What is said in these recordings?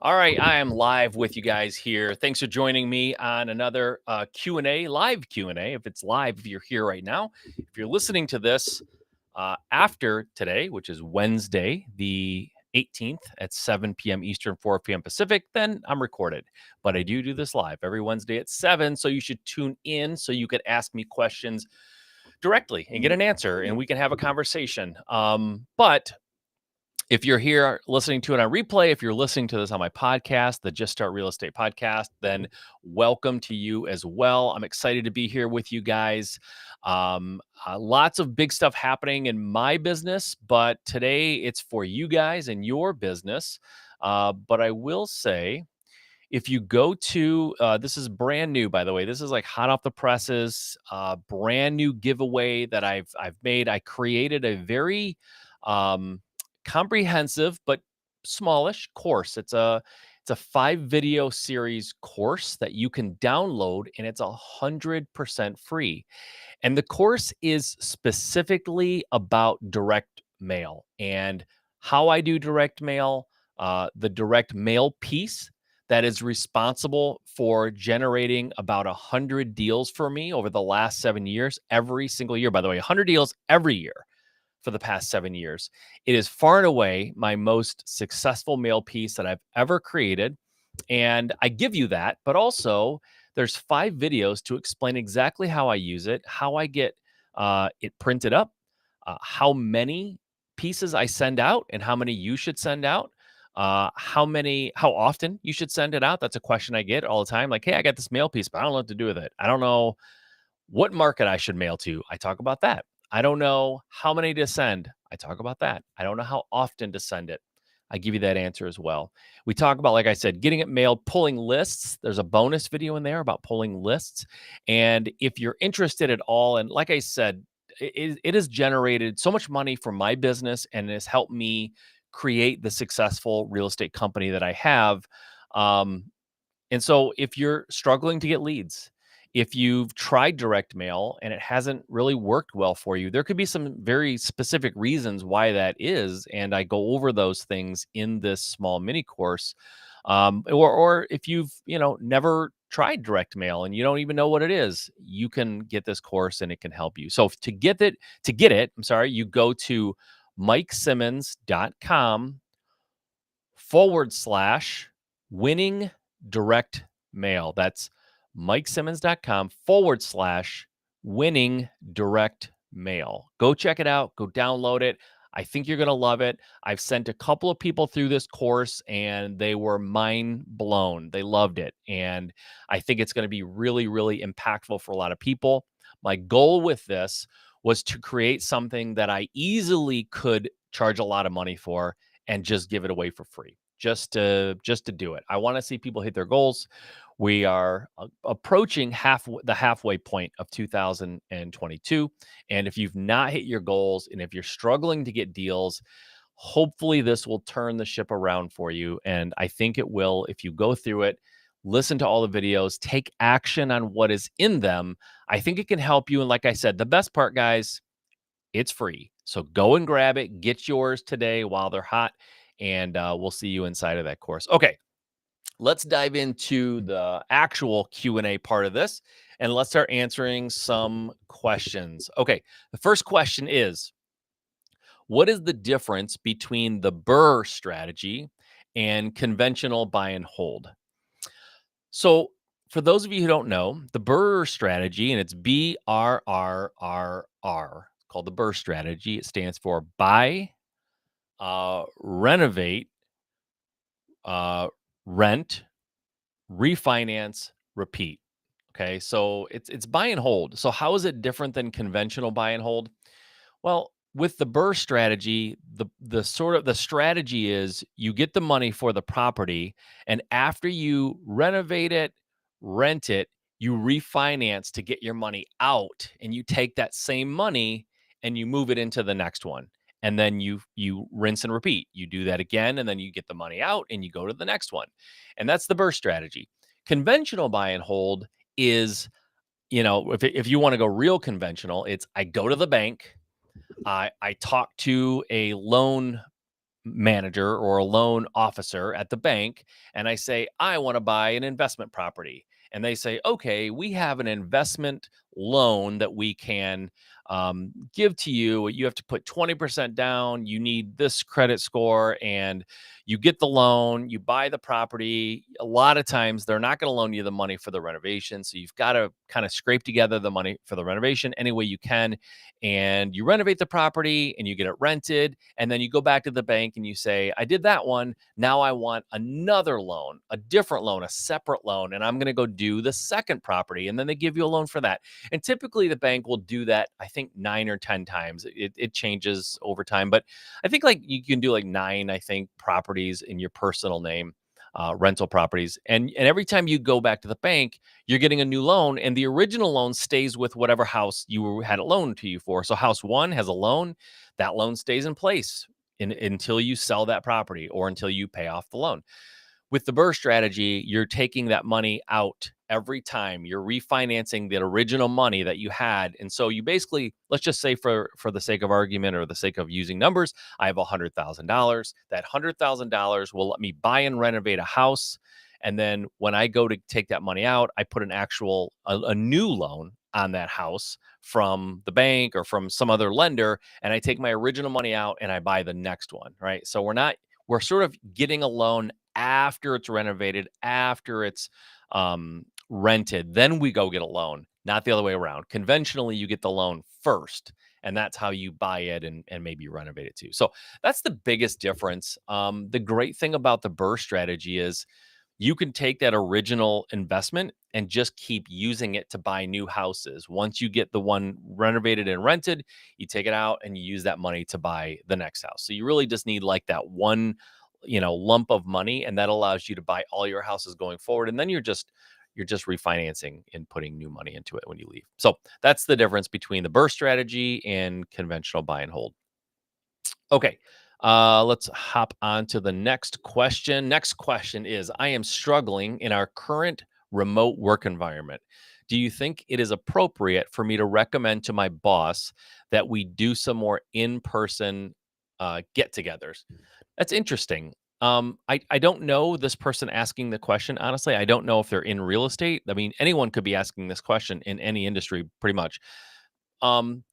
All right, I am live with you guys here. Thanks for joining me on another Q&A, live Q&A. If it's live, if you're here right now, if you're listening to this after today, which is Wednesday, the 18th at 7 p.m. Eastern, 4 p.m. Pacific, then I'm recorded. But I do this live every Wednesday at 7, so you should tune in so you could ask me questions directly and get an answer, and we can have a conversation. But if you're here listening to it on replay, if you're listening to this on my podcast, the Just Start Real Estate podcast, then welcome to you as well. I'm excited to be here with you guys. Lots of big stuff happening in my business, but today it's for you guys and your business. But I will say, if you go to this is brand new, by the way, this is like hot off the presses, brand new giveaway that I've made. I created a very comprehensive but smallish course. It's a 5 video series course that you can download, and it's 100% free. And the course is specifically about direct mail and how I do direct mail, the direct mail piece that is responsible for generating about 100 deals for me over the last 7 years, every single year. By the way, 100 deals every year for the past 7 years. It is far and away my most successful mail piece that I've ever created. And I give you that, but also there's 5 videos to explain exactly how I use it, how I get it printed up, how many pieces I send out, and how many you should send out. How often you should send it out. That's a question I get all the time. Like, hey, I got this mail piece, but I don't know what to do with it. I don't know what market I should mail to. I talk about that. I don't know how many to send. I talk about that. I don't know how often to send it. I give you that answer as well. We talk about, like I said, getting it mailed, pulling lists. There's a bonus video in there about pulling lists. And if you're interested at all, and like I said, it has generated so much money for my business and has helped me create the successful real estate company that I have. Um, and so if you're struggling to get leads, if you've tried direct mail and it hasn't really worked well for you, there could be some very specific reasons why that is. And I go over those things in this small mini course. Or if you've, never tried direct mail and you don't even know what it is, you can get this course and it can help you. So to get it, I'm sorry, you go to MikeSimmons.com/winning direct mail. That's MikeSimmons.com/winning direct mail. Go check it out. Go download it. I think you're going to love it. I've sent a couple of people through this course and they were mind blown. They loved it. And I think it's going to be really, really impactful for a lot of people. My goal with this was to create something that I easily could charge a lot of money for and just give it away for free, just to do it. I want to see people hit their goals. We are approaching the halfway point of 2022, and if you've not hit your goals and if you're struggling to get deals, hopefully this will turn the ship around for you. And I think it will if you go through it, listen to all the videos, take action on what is in them. I think it can help you. And like I said, the best part, guys, it's free. So go and grab it. Get yours today while they're hot. And we'll see you inside of that course. Okay, let's dive into the actual Q&A part of this. And let's start answering some questions. Okay, the first question is, what is the difference between the BRRRR strategy and conventional buy and hold? So, for those of you who don't know, the BRRRR strategy, and it's BRRRR, called the BRRRR strategy. It stands for buy, renovate, uh, rent, refinance, repeat. Okay, so it's buy and hold. So how is it different than conventional buy and hold? Well, with the BRRRR strategy, the strategy is you get the money for the property, and after you renovate it, rent it, you refinance to get your money out, and you take that same money and you move it into the next one. And then you rinse and repeat. You do that again, and then you get the money out and you go to the next one. And that's the BRRRR strategy. Conventional buy and hold is, if you want to go real conventional, it's I go to the bank, I talk to a loan manager or a loan officer at the bank and I say, I want to buy an investment property. And they say, okay, we have an investment loan that we can give to you. You have to put 20% down. You need this credit score and you get the loan, you buy the property. A lot of times they're not going to loan you the money for the renovation. So you've got to kind of scrape together the money for the renovation any way you can. And you renovate the property and you get it rented. And then you go back to the bank and you say, I did that one. Now I want another loan, a different loan, a separate loan. And I'm going to go do the second property. And then they give you a loan for that. And typically the bank will do that, I think 9 or 10 times. It changes over time. But I think like you can do like 9, I think, properties in your personal name. Rental properties, and every time you go back to the bank, you're getting a new loan, and the original loan stays with whatever house had it loaned to you for. So house one has a loan, that loan stays in place until you sell that property or until you pay off the loan. With the BRRRR strategy, you're taking that money out every time. You're refinancing the original money that you had. And so you basically, let's just say for the sake of argument or the sake of using numbers, I have $100,000. That $100,000 will let me buy and renovate a house. And then when I go to take that money out, I put a new loan on that house from the bank or from some other lender, and I take my original money out and I buy the next one, right? So we're sort of getting a loan after it's renovated, after it's rented, then we go get a loan, not the other way around. Conventionally, you get the loan first, and that's how you buy it and maybe you renovate it too. So that's the biggest difference. The great thing about the BRRRR strategy is you can take that original investment and just keep using it to buy new houses. Once you get the one renovated and rented, you take it out and you use that money to buy the next house. So you really just need like that one, lump of money, and that allows you to buy all your houses going forward. And then you're just refinancing and putting new money into it when you leave. So that's the difference between the BRRRR strategy and conventional buy and hold. Okay. Let's hop on to the next question. Next question is, I am struggling in our current remote work environment. Do you think it is appropriate for me to recommend to my boss that we do some more in-person get-togethers? That's interesting. I don't know this person asking the question. Honestly, I don't know if they're in real estate. I mean, anyone could be asking this question in any industry, pretty much. Um,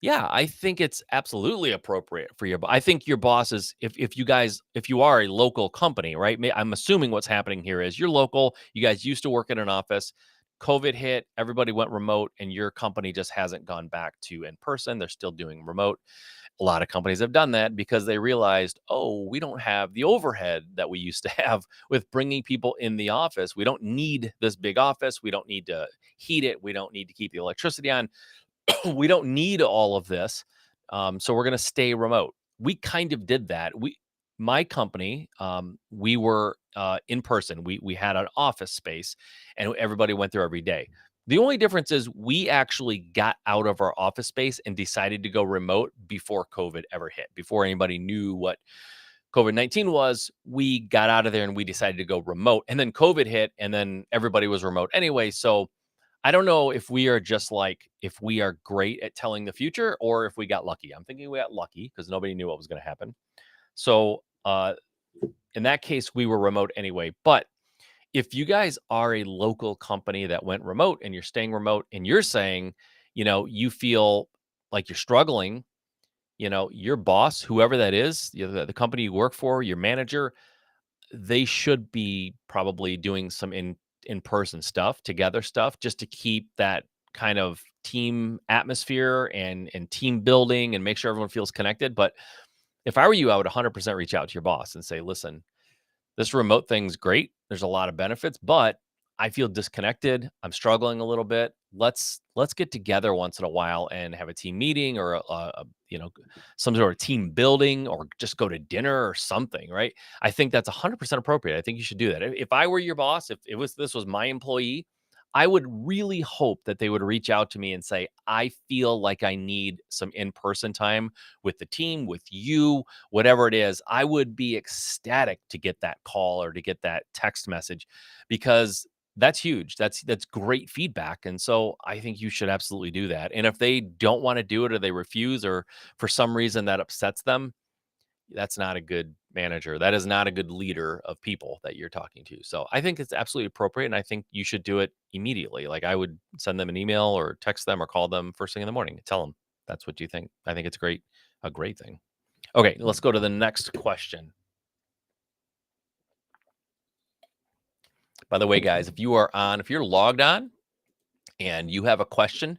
yeah, I think it's absolutely appropriate for I think your boss is if you are a local company, right? I'm assuming what's happening here is you're local, you guys used to work in an office, COVID hit, everybody went remote, and your company just hasn't gone back to in person. They're still doing remote. A lot of companies have done that because they realized, oh, we don't have the overhead that we used to have with bringing people in the office. We don't need this big office. We don't need to heat it. We don't need to keep the electricity on. We don't need all of this. So we're going to stay remote. We kind of did that. My company, we were in person. We had an office space, and everybody went there every day. The only difference is we actually got out of our office space and decided to go remote before COVID ever hit. Before anybody knew what COVID-19 was, we got out of there and we decided to go remote. And then COVID hit, and then everybody was remote anyway. So I don't know if we are just like, if we are great at telling the future or if we got lucky. I'm thinking we got lucky because nobody knew what was going to happen. So in that case, we were remote anyway. But if you guys are a local company that went remote and you're staying remote and you're saying, you feel like you're struggling, your boss, whoever that is, the company you work for, your manager, they should be probably doing some in-person stuff, together stuff, just to keep that kind of team atmosphere and team building and make sure everyone feels connected. But if I were you, I would 100% reach out to your boss and say, listen, this remote thing's great. There's a lot of benefits, but I feel disconnected. I'm struggling a little bit. Let's get together once in a while and have a team meeting or some sort of team building or just go to dinner or something, right? I think that's 100% appropriate. I think you should do that. If I were your boss, if this was my employee, I would really hope that they would reach out to me and say, I feel like I need some in-person time with the team, with you, whatever it is. I would be ecstatic to get that call or to get that text message because that's huge. That's great feedback. And so I think you should absolutely do that. And if they don't want to do it or they refuse or for some reason that upsets them, that's not a good manager. That is not a good leader of people that you're talking to. So I think it's absolutely appropriate. And I think you should do it immediately. Like I would send them an email or text them or call them first thing in the morning and tell them that's what you think. I think it's great, a great thing. Okay, let's go to the next question. By the way, guys, if you're logged on and you have a question,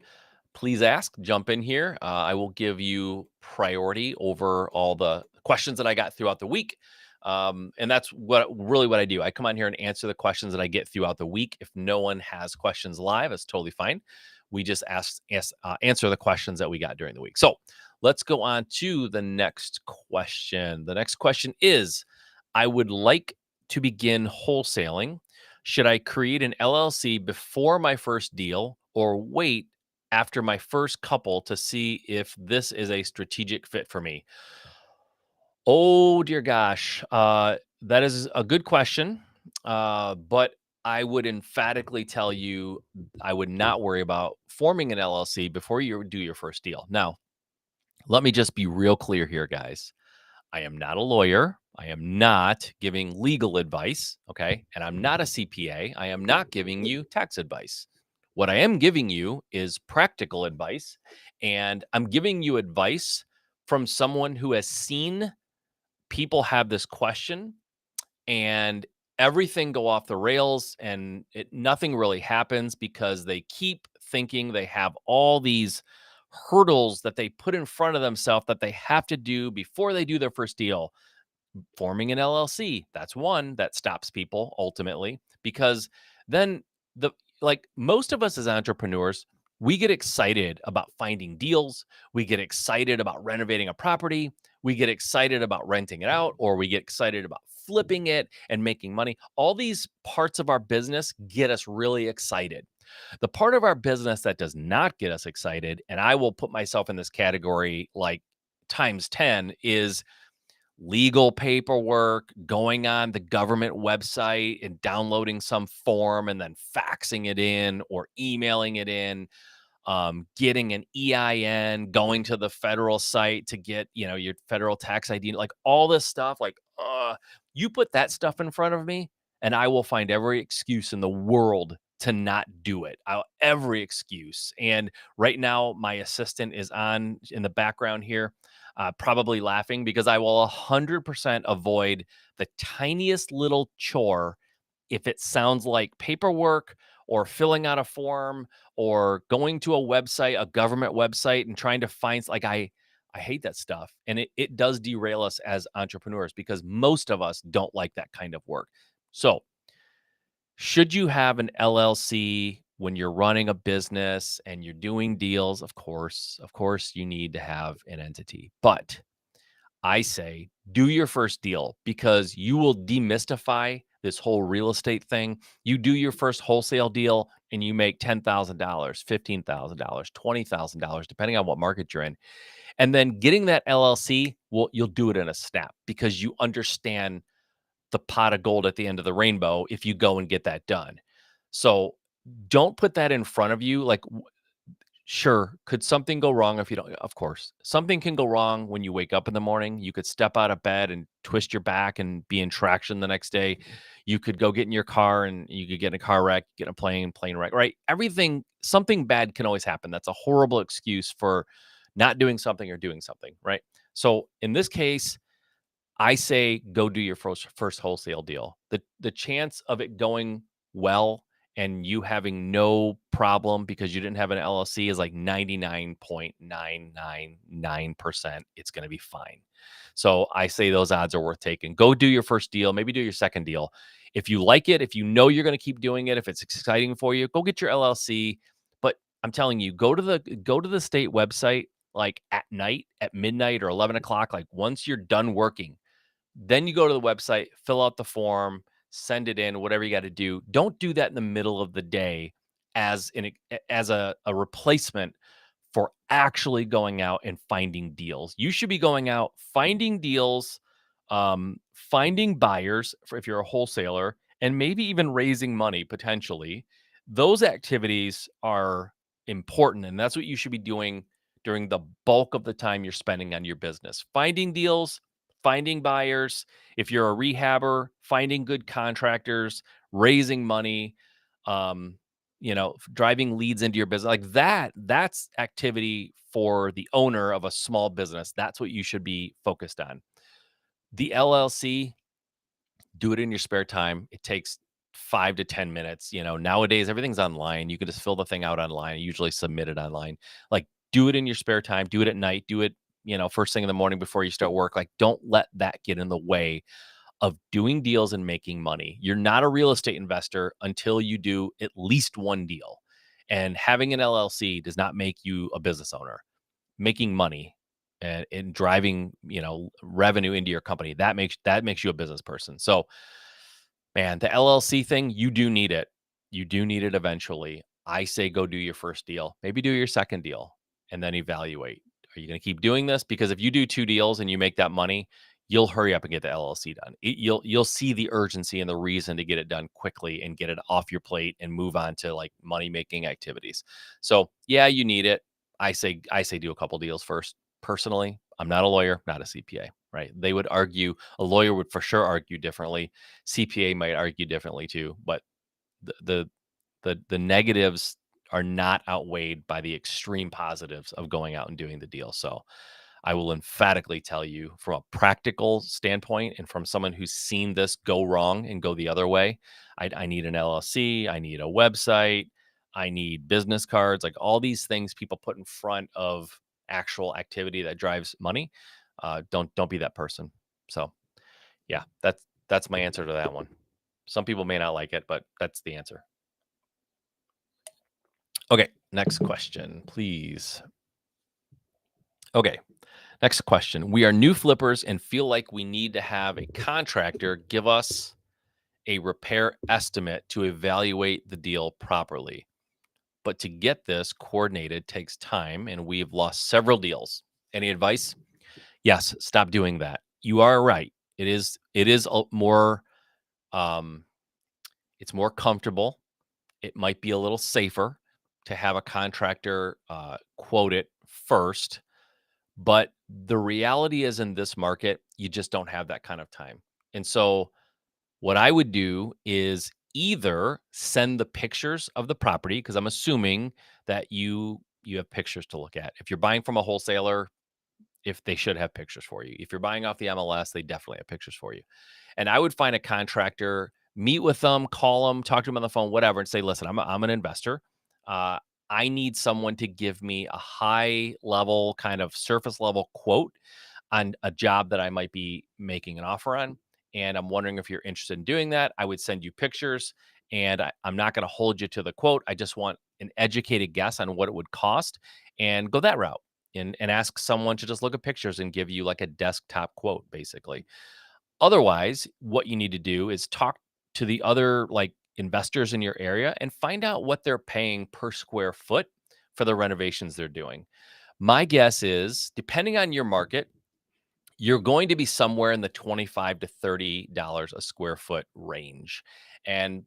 please ask, jump in here. I will give you priority over all the questions that I got throughout the week. And that's what I do. I come on here and answer the questions that I get throughout the week. If no one has questions live, it's totally fine. We just answer the questions that we got during the week. So let's go on to the next question. The next question is, I would like to begin wholesaling. Should I create an LLC before my first deal or wait after my first couple to see if this is a strategic fit for me? Oh dear gosh, that is a good question, but I would emphatically tell you I would not worry about forming an LLC before you do your first deal. Now, let me just be real clear here, guys. I am not a lawyer. I am not giving legal advice. Okay. And I'm not a CPA. I am not giving you tax advice. What I am giving you is practical advice. And I'm giving you advice from someone who has seen people have this question and everything go off the rails and nothing really happens because they keep thinking they have all these hurdles that they put in front of themselves that they have to do before they do their first deal. Forming an LLC, that's one that stops people ultimately because then the like most of us as entrepreneurs, we get excited about finding deals, we get excited about renovating a property, we get excited about renting it out, or we get excited about flipping it and making money. All these parts of our business get us really excited. The part of our business that does not get us excited, and I will put myself in this category like times 10, is legal paperwork, going on the government website and downloading some form and then faxing it in or emailing it in, getting an EIN, going to the federal site to get, your federal tax ID, like all this stuff. Like, you put that stuff in front of me, and I will find every excuse in the world to not do it. Every excuse. And right now, my assistant is on in the background here, probably laughing because I will 100% avoid the tiniest little chore if it sounds like paperwork or filling out a form or going to a website, a government website, and trying to find like I hate that stuff. And it does derail us as entrepreneurs because most of us don't like that kind of work. So should you have an LLC when you're running a business and you're doing deals? Of course, you need to have an entity. But I say do your first deal because you will demystify this whole real estate thing. You do your first wholesale deal and you make $10,000, $15,000, $20,000, depending on what market you're in. And then getting that LLC, well, you'll do it in a snap because you understand the pot of gold at the end of the rainbow if you go and get that done. So don't put that in front of you. Like, sure, could something go wrong if you don't? Of course, something can go wrong when you wake up in the morning. You could step out of bed and twist your back and be in traction the next day. You could go get in your car and you could get in a car wreck, get in a plane wreck, right? Everything, something bad can always happen. That's a horrible excuse for not doing something or doing something, right? So in this case, I say go do your first wholesale deal. The chance of it going well and you having no problem because you didn't have an LLC is like 99.999%. It's going to be fine. So I say those odds are worth taking. Go do your first deal, maybe do your second deal. If you like it, if you know you're going to keep doing it, if it's exciting for you, go get your LLC. But I'm telling you, go to the state website like at night, at midnight or 11 o'clock, like once you're done working, then you go to the website, fill out the form, send it in, whatever you got to do. Don't do that in the middle of the day as a replacement for actually going out and finding deals. You should be going out, finding deals, finding buyers for if you're a wholesaler, and maybe even raising money potentially. Those activities are important, and that's what you should be doing during the bulk of the time you're spending on your business. Finding deals, finding buyers, if you're a rehabber, finding good contractors, raising money, um, driving leads into your business, like that's activity for the owner of a small business. That's what you should be focused on. The LLC, do it in your spare time. It takes 5 to 10 minutes. Nowadays everything's online. You can just fill the thing out online, usually submit it online. Like, do it in your spare time, do it at night, do it, first thing in the morning before you start work. Like, don't let that get in the way of doing deals and making money. You're not a real estate investor until you do at least one deal. And having an LLC does not make you a business owner. Making money and driving, revenue into your company, that makes you a business person. So, man, the LLC thing, you do need it. You do need it eventually. I say go do your first deal, maybe do your second deal, and then evaluate. Are you going to keep doing this? Because if you do 2 deals and you make that money, you'll hurry up and get the LLC done. You'll see the urgency and the reason to get it done quickly and get it off your plate and move on to like money making activities. So yeah, you need it. I say do a couple deals first. Personally, I'm not a lawyer, not a CPA, right? They would argue, a lawyer would for sure argue differently. CPA might argue differently too, but the the the negatives are not outweighed by the extreme positives of going out and doing the deal. So I will emphatically tell you, from a practical standpoint and from someone who's seen this go wrong and go the other way, I need an LLC, I need a website, I need business cards, like all these things people put in front of actual activity that drives money. Don't be that person. So yeah, that's my answer to that one. Some people may not like it, but that's the answer. Okay, next question, please. Okay, next question. We are new flippers and feel like we need to have a contractor give us a repair estimate to evaluate the deal properly. But to get this coordinated takes time and we've lost several deals. Any advice? Yes, stop doing that. You are right. It is more um it's more comfortable. It might be a little safer to have a contractor quote it first. But the reality is, in this market, you just don't have that kind of time. And so what I would do is either send the pictures of the property, because I'm assuming that you have pictures to look at. If you're buying from a wholesaler, if they should have pictures for you. If you're buying off the MLS, they definitely have pictures for you. And I would find a contractor, meet with them, call them, talk to them on the phone, whatever, and say, listen, I'm an investor. Uh, I need someone to give me a high level, kind of surface level quote on a job that I might be making an offer on. And I'm wondering if you're interested in doing that. I would send you pictures, and I'm not going to hold you to the quote. I just want an educated guess on what it would cost and go that route, and ask someone to just look at pictures and give you like a desktop quote, basically. Otherwise, what you need to do is talk to the other like investors in your area and find out what they're paying per square foot for the renovations they're doing. My guess is, depending on your market, you're going to be somewhere in the 25 to $30 a square foot range. And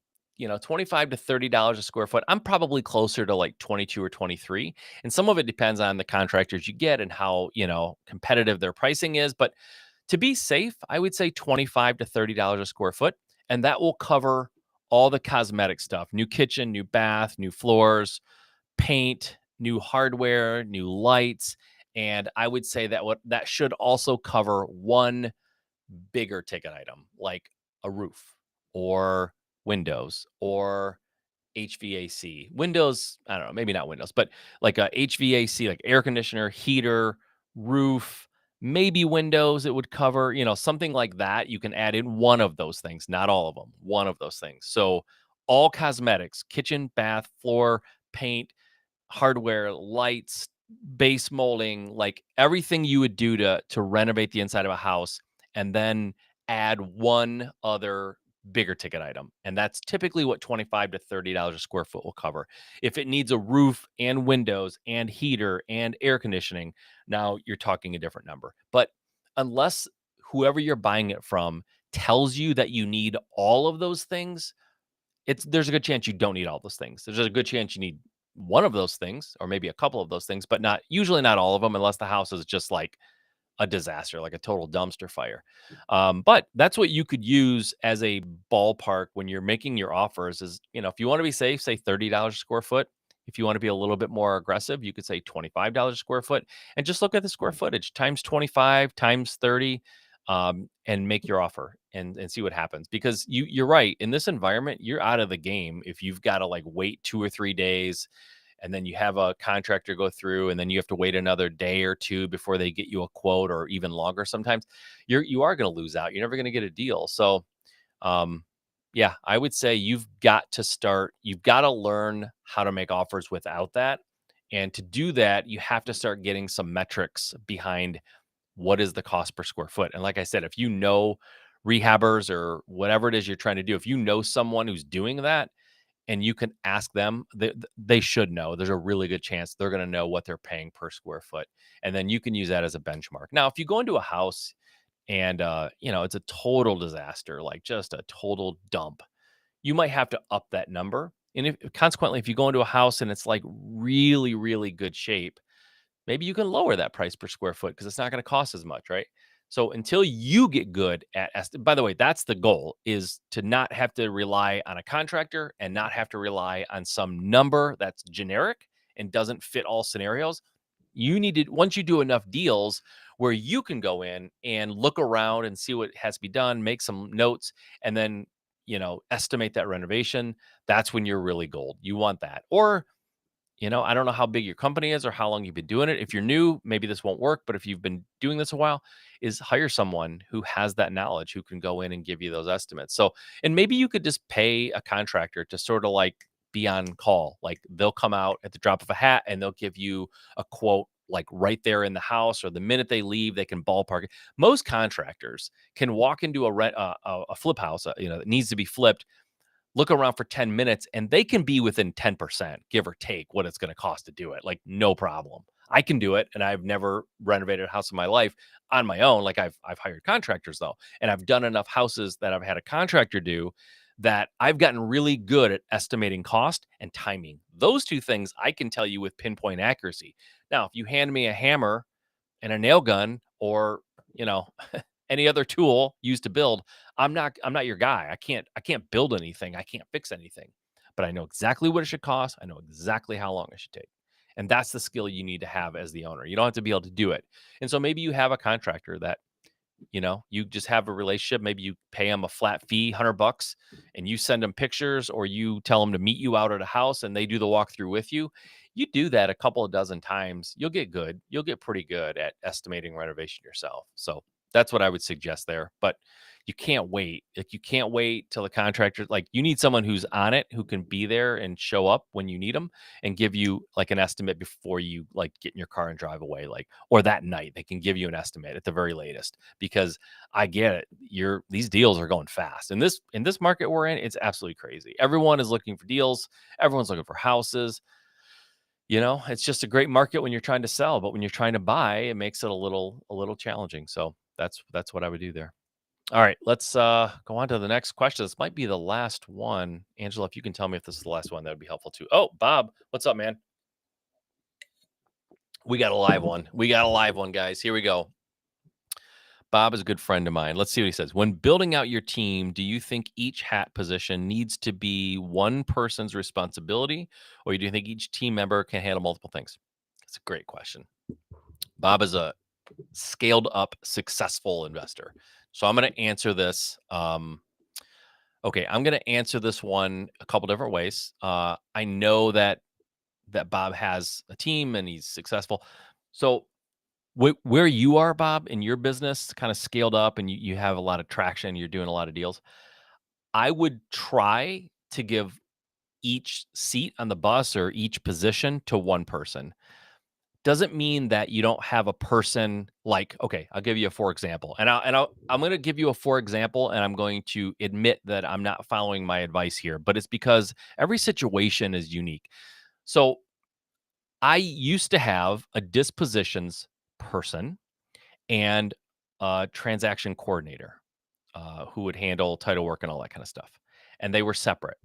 25 to $30 a square foot, I'm probably closer to like 22 or 23. And some of it depends on the contractors you get and how, competitive their pricing is, but to be safe, I would say 25 to $30 a square foot, and that will cover all the cosmetic stuff: new kitchen, new bath, new floors, paint, new hardware, new lights. And I would say that should also cover one bigger ticket item, like a roof or windows or HVAC. Windows, I don't know, maybe not windows, but like a HVAC, like air conditioner, heater, roof, maybe windows it would cover, something like that. You can add in one of those things, not all of them, one of those things. So all cosmetics: kitchen, bath, floor, paint, hardware, lights, base molding, like everything you would do to renovate the inside of a house, and then add one other bigger ticket item. And that's typically what 25 to $30 a square foot will cover. If it needs a roof and windows and heater and air conditioning, now you're talking a different number. But unless whoever you're buying it from tells you that you need all of those things, there's a good chance you don't need all those things. There's a good chance you need one of those things or maybe a couple of those things, but not usually not all of them, unless the house is just like a disaster, like a total dumpster fire. But that's what you could use as a ballpark when you're making your offers is, if you want to be safe, say $30 a square foot. If you want to be a little bit more aggressive, you could say $25 a square foot and just look at the square footage times 25 times 30 and make your offer and see what happens. Because you're right. In this environment, you're out of the game if you've got to like wait 2 or 3 days and then you have a contractor go through and then you have to wait another day or two before they get you a quote or even longer sometimes. You are going to lose out. You're never going to get a deal. So um yeah, I would say you've got to learn how to make offers without that. And to do that, you have to start getting some metrics behind what is the cost per square foot. And like I said, if you know rehabbers or whatever it is you're trying to do, if you know someone who's doing that, and you can ask them, they should know. There's a really good chance they're going to know what they're paying per square foot, and then you can use that as a benchmark. Now, if you go into a house and it's a total disaster, like just a total dump, you might have to up that number. And consequently, if you go into a house and it's like really, really good shape, maybe you can lower that price per square foot because it's not going to cost as much, right? So until you get good at by the way, that's the goal, is to not have to rely on a contractor and not have to rely on some number that's generic and doesn't fit all scenarios. You need to, once you do enough deals where you can go in and look around and see what has to be done, make some notes, and then estimate that renovation. That's when you're really gold. You want that. Or I don't know how big your company is or how long you've been doing it. If you're new, maybe this won't work. But if you've been doing this a while, is hire someone who has that knowledge, who can go in and give you those estimates. So, and maybe you could just pay a contractor to sort of like be on call. Like they'll come out at the drop of a hat and they'll give you a quote like right there in the house, or the minute they leave, they can ballpark it. Most contractors can walk into a flip house, that needs to be flipped, look around for 10 minutes and they can be within 10%, give or take, what it's going to cost to do it. Like, no problem. I can do it. And I've never renovated a house in my life on my own. Like I've hired contractors though. And I've done enough houses that I've had a contractor do that I've gotten really good at estimating cost and timing. Those two things I can tell you with pinpoint accuracy. Now, if you hand me a hammer and a nail gun or, you know, any other tool used to build, I'm not your guy. I can't build anything. I can't fix anything. But I know exactly what it should cost. I know exactly how long it should take. And that's the skill you need to have as the owner. You don't have to be able to do it. And so maybe you have a contractor that you just have a relationship. Maybe you pay them a flat fee, $100, and you send them pictures, or you tell them to meet you out at a house and they do the walkthrough with you. You do that a couple of dozen times, you'll get good. You'll get pretty good at estimating renovation yourself. So that's what I would suggest there. But you can't wait. Like, you can't wait till the contractor, like, you need someone who's on it, who can be there and show up when you need them and give you like an estimate before you like get in your car and drive away, like, or that night they can give you an estimate at the very latest. Because I get it, these deals are going fast. In this market we're in, it's absolutely crazy. Everyone is looking for deals, everyone's looking for houses. It's just a great market when you're trying to sell, but when you're trying to buy, it makes it a little challenging. So that's what I would do there. All right, let's go on to the next question. This might be the last one. Angela, if you can tell me if this is the last one, that would be helpful too. Oh, Bob, what's up, man? We got a live one. We got a live one, guys. Here we go. Bob is a good friend of mine. Let's see what he says. When building out your team, do you think each hat position needs to be one person's responsibility, or do you think each team member can handle multiple things? That's a great question. Bob is a scaled up, successful investor. So I'm going to answer this. Okay, I'm going to answer this one a couple different ways. I know that Bob has a team and he's successful. So where you are, Bob, in your business, kind of scaled up, and you have a lot of traction, you're doing a lot of deals. I would try to give each seat on the bus or each position to one person. Doesn't mean that you don't have a person, like, okay, I'll give you a for example. I'm going to give you a for example, and I'm going to admit that I'm not following my advice here, but it's because every situation is unique. So I used to have a dispositions person and a transaction coordinator who would handle title work and all that kind of stuff. And they were separate.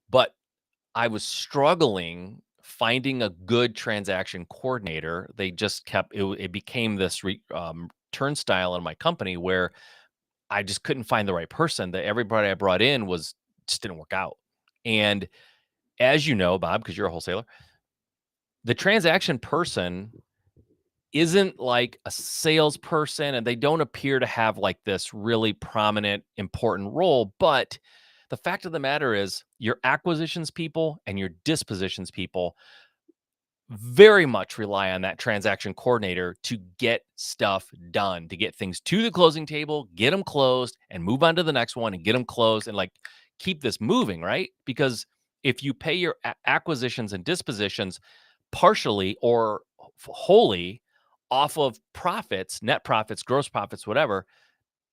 But I was struggling finding a good transaction coordinator. They just kept it became this turnstile in my company where I just couldn't find the right person. That everybody I brought in was just didn't work out. And as you know, Bob, because you're a wholesaler, the transaction person isn't like a salesperson, and they don't appear to have like this really prominent, important role. But the fact of the matter is, your acquisitions people and your dispositions people very much rely on that transaction coordinator to get stuff done, to get things to the closing table, get them closed, and move on to the next one and get them closed and like keep this moving, right? Because if you pay your acquisitions and dispositions partially or wholly off of profits, net profits, gross profits, whatever,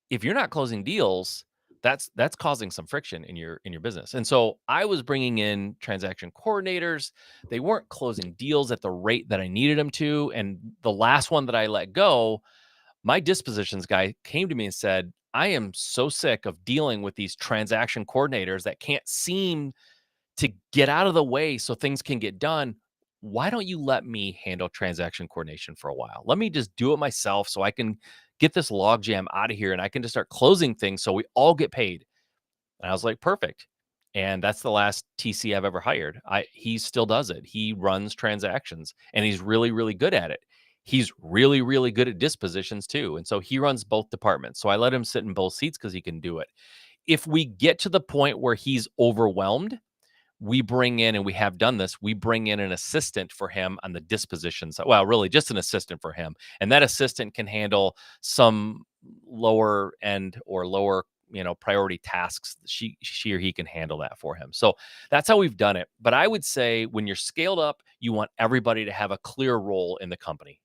if you're not closing deals, that's causing some friction in your business. And so I was bringing in transaction coordinators. They weren't closing deals at the rate that I needed them to. And the last one that I let go, my dispositions guy came to me and said, I am so sick of dealing with these transaction coordinators that can't seem to get out of the way so things can get done. Why don't you let me handle transaction coordination for a while? Let me just do it myself so I can get this logjam out of here and I can just start closing things so we all get paid. And I was like, perfect. And that's the last TC I've ever hired. He still does it. He runs transactions and he's really, really good at it. He's really, really good at dispositions too. And so he runs both departments. So I let him sit in both seats because he can do it. If we get to the point where he's overwhelmed, we bring in, and we have done this, we bring in an assistant for him on the dispositions. Well, really just an assistant for him. And that assistant can handle some lower end or lower, priority tasks. She or he can handle that for him. So that's how we've done it. But I would say when you're scaled up, you want everybody to have a clear role in the company.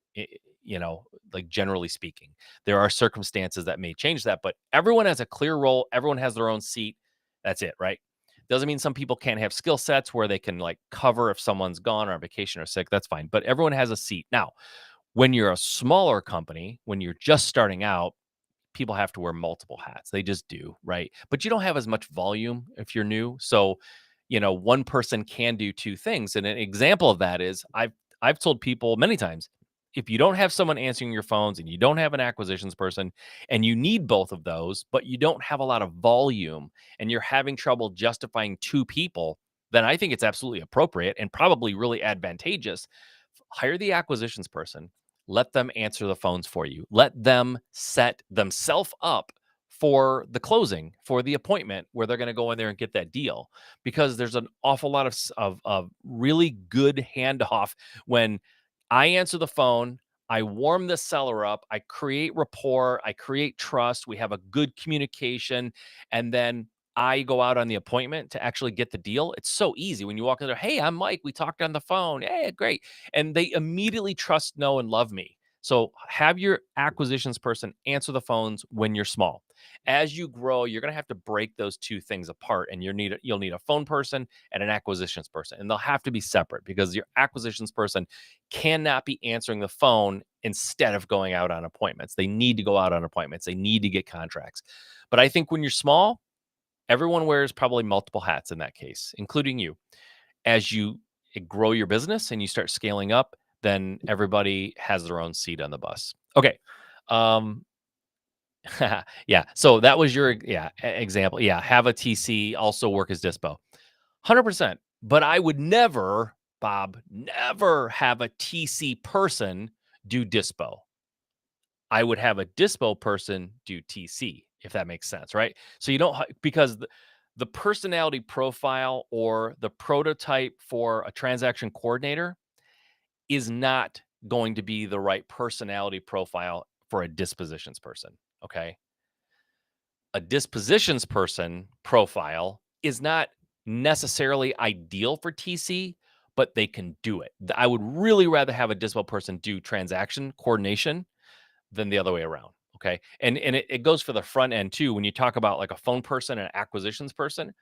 Like generally speaking, there are circumstances that may change that, but everyone has a clear role. Everyone has their own seat. That's it, right? Doesn't mean some people can't have skill sets where they can like cover if someone's gone or on vacation or sick. That's fine. But everyone has a seat. Now, when you're a smaller company, when you're just starting out, people have to wear multiple hats. They just do, right? But you don't have as much volume if you're new. So, one person can do two things. And an example of that is I've told people many times, if you don't have someone answering your phones and you don't have an acquisitions person and you need both of those, but you don't have a lot of volume and you're having trouble justifying two people, then I think it's absolutely appropriate and probably really advantageous. Hire the acquisitions person, let them answer the phones for you. Let them set themselves up for the closing, for the appointment where they're going to go in there and get that deal. Because there's an awful lot of really good handoff when I answer the phone, I warm the seller up, I create rapport, I create trust, we have a good communication, and then I go out on the appointment to actually get the deal. It's so easy when you walk in there. Hey, I'm Mike. We talked on the phone. Hey, great. And they immediately trust, know, and love me. So have your acquisitions person answer the phones when you're small. As you grow, you're going to have to break those two things apart, and you'll need a phone person and an acquisitions person, and they'll have to be separate because your acquisitions person cannot be answering the phone instead of going out on appointments. They need to go out on appointments. They need to get contracts. But I think when you're small, everyone wears probably multiple hats in that case, including you. As you grow your business and you start scaling up, then everybody has their own seat on the bus. Okay. Um, yeah. So that was your example. Yeah. Have a TC also work as dispo. 100%. But I would never, Bob, never have a TC person do dispo. I would have a dispo person do TC, if that makes sense, right? So you don't because the personality profile or the prototype for a transaction coordinator is not going to be the right personality profile for a dispositions person. Okay. A dispositions person profile is not necessarily ideal for TC, but they can do it. I would really rather have a dispo person do transaction coordination than the other way around. Okay. And it goes for the front end too. When you talk about like a phone person and an acquisitions person,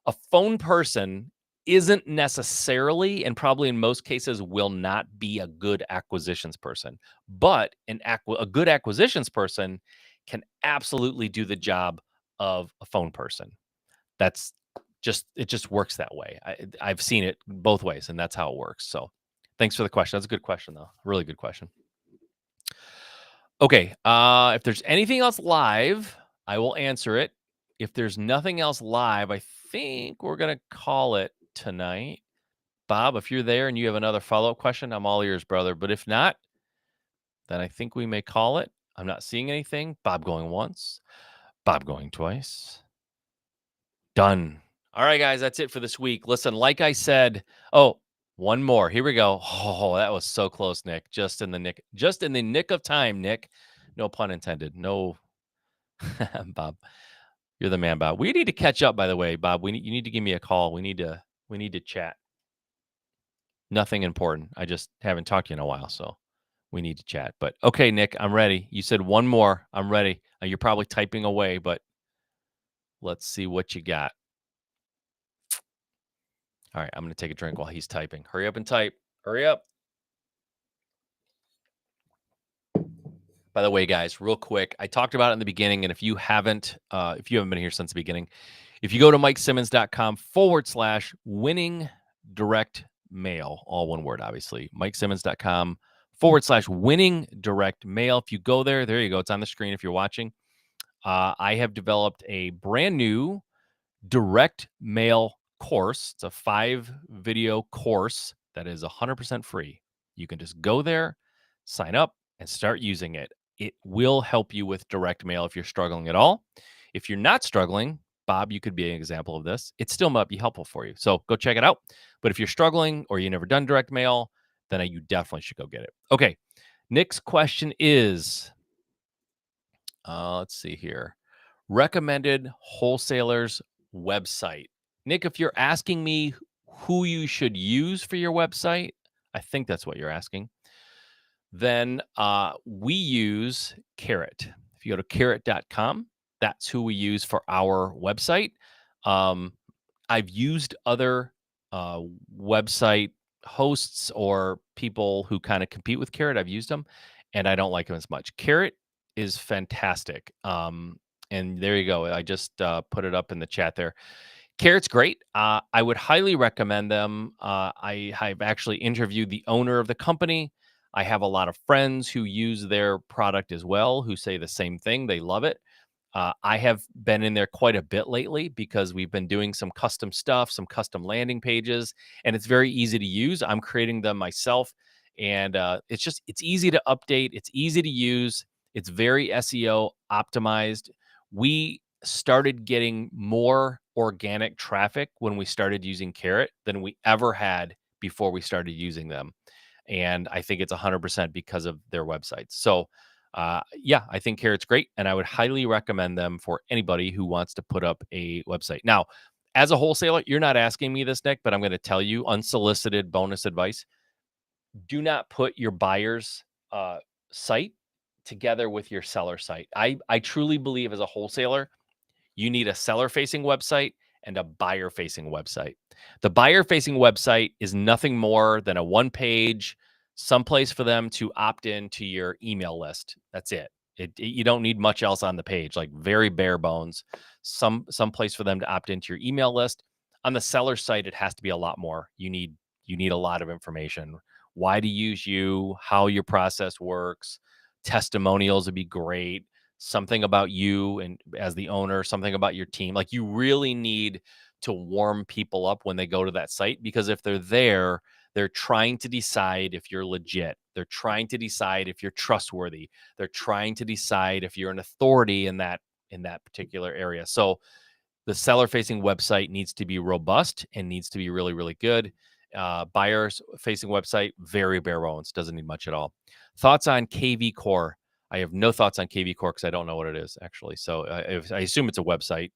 a phone person isn't necessarily, and probably in most cases will not be a good acquisitions person, but a good acquisitions person can absolutely do the job of a phone person. That's it just works that way. I've seen it both ways, and that's how it works. So thanks for the question. That's a good question, though. Really good question. Okay. If there's anything else live, I will answer it. If there's nothing else live, I think we're gonna call it tonight. Bob, if you're there and you have another follow-up question, I'm all ears, brother. But if not, then I think we may call it. I'm not seeing anything. Bob going once, Bob going twice. Done. All right, guys, that's it for this week. Listen, like I said, oh, one more. Here we go. Oh, that was so close, Nick. Just in the nick of time, Nick. No pun intended. No, Bob. You're the man, Bob. We need to catch up, by the way, Bob. You need to give me a call. We need to chat. Nothing important. I just haven't talked to you in a while, so we need to chat. But okay, Nick, I'm ready. You said one more. I'm ready. You're probably typing away, but let's see what you got. All right, I'm going to take a drink while he's typing. Hurry up and type. Hurry up. By the way, guys, real quick, I talked about it in the beginning, and if you haven't been here since the beginning, if you go to MikeSimmons.com/winning direct mail, all one word, obviously, MikeSimmons.com/winning direct mail. If you go there you go. It's on the screen if you're watching. I have developed a brand new direct mail course. It's a 5-video course that is 100% free. You can just go there, sign up, and start using it. It will help you with direct mail if you're struggling at all. If you're not struggling, Bob, you could be an example of this. It still might be helpful for you. So go check it out. But if you're struggling or you've never done direct mail, then you definitely should go get it. Okay. Nick's question is, let's see here. Recommended wholesalers website. Nick, if you're asking me who you should use for your website, I think that's what you're asking. Then we use Carrot. If you go to carrot.com, that's who we use for our website. I've used other website hosts or people who kind of compete with Carrot. I've used them, and I don't like them as much. Carrot is fantastic. And there you go. I just put it up in the chat there. Carrot's great. I would highly recommend them. I have actually interviewed the owner of the company. I have a lot of friends who use their product as well, who say the same thing. They love it. I have been in there quite a bit lately because we've been doing some custom stuff, some custom landing pages, and it's very easy to use. I'm creating them myself, and it's easy to update. It's easy to use. It's very SEO optimized. We started getting more organic traffic when we started using Carrot than we ever had before we started using them. And I think it's 100% because of their websites. So, yeah, I think Carrot's great. And I would highly recommend them for anybody who wants to put up a website. Now, as a wholesaler, you're not asking me this, Nick, but I'm going to tell you unsolicited bonus advice. Do not put your buyer's site together with your seller site. I truly believe as a wholesaler, you need a seller-facing website and a buyer-facing website. The buyer-facing website is nothing more than a one-page, someplace for them to opt in to your email list. That's it. You don't need much else on the page, like very bare bones. Some place for them to opt into your email list. On the seller site, it has to be a lot more. You need a lot of information. Why to use you, how your process works. Testimonials would be great. Something about you and as the owner, something about your team. Like you really need to warm people up when they go to that site, because if they're there, they're trying to decide if you're legit. They're trying to decide if you're trustworthy. They're trying to decide if you're an authority in that particular area. So the seller facing website needs to be robust and needs to be really, really good. Buyers facing website, very bare bones, doesn't need much at all. Thoughts on KV Core? I have no thoughts on KV Core because I don't know what it is actually. So I assume it's a website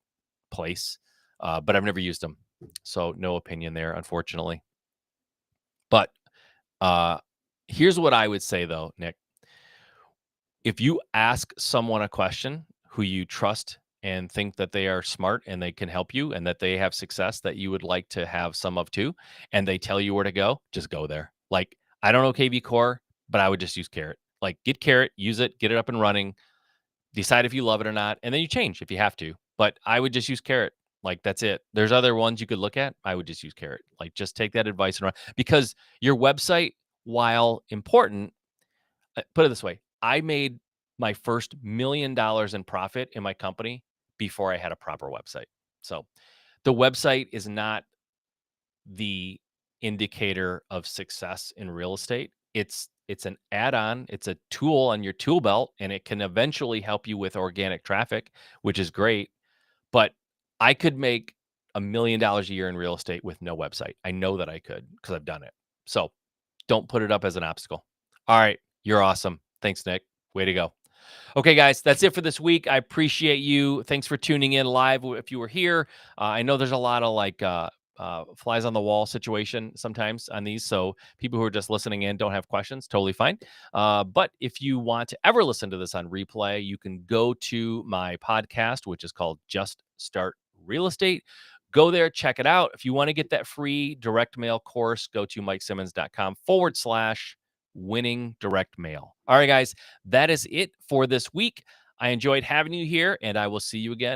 place, but I've never used them. So no opinion there, unfortunately. But here's what I would say though, Nick. If you ask someone a question who you trust and think that they are smart and they can help you and that they have success that you would like to have some of too, and they tell you where to go, just go there. Like, I don't know KV Core, but I would just use Carrot. Like, get Carrot, use it, get it up and running, decide if you love it or not, and then you change if you have to. But I would just use Carrot. Like, that's it. There's other ones you could look at. I would just use Carrot. Like, just take that advice and run because your website, while important, put it this way, I made my first $1,000,000 in profit in my company before I had a proper website. So, the website is not the indicator of success in real estate. It's an add-on, it's a tool on your tool belt, and it can eventually help you with organic traffic, which is great. But I could make $1,000,000 a year in real estate with no website. I know that I could because I've done it. So don't put it up as an obstacle. All right. You're awesome. Thanks, Nick. Way to go. Okay, guys, that's it for this week. I appreciate you. Thanks for tuning in live if you were here. I know there's a lot of flies on the wall situation sometimes on these. So people who are just listening in don't have questions. Totally fine. But if you want to ever listen to this on replay, you can go to my podcast, which is called Just Start Real Estate. Go there, check it out. If you want to get that free direct mail course, go to mikesimmons.com/winning direct mail. All right, guys, that is it for this week. I enjoyed having you here, and I will see you again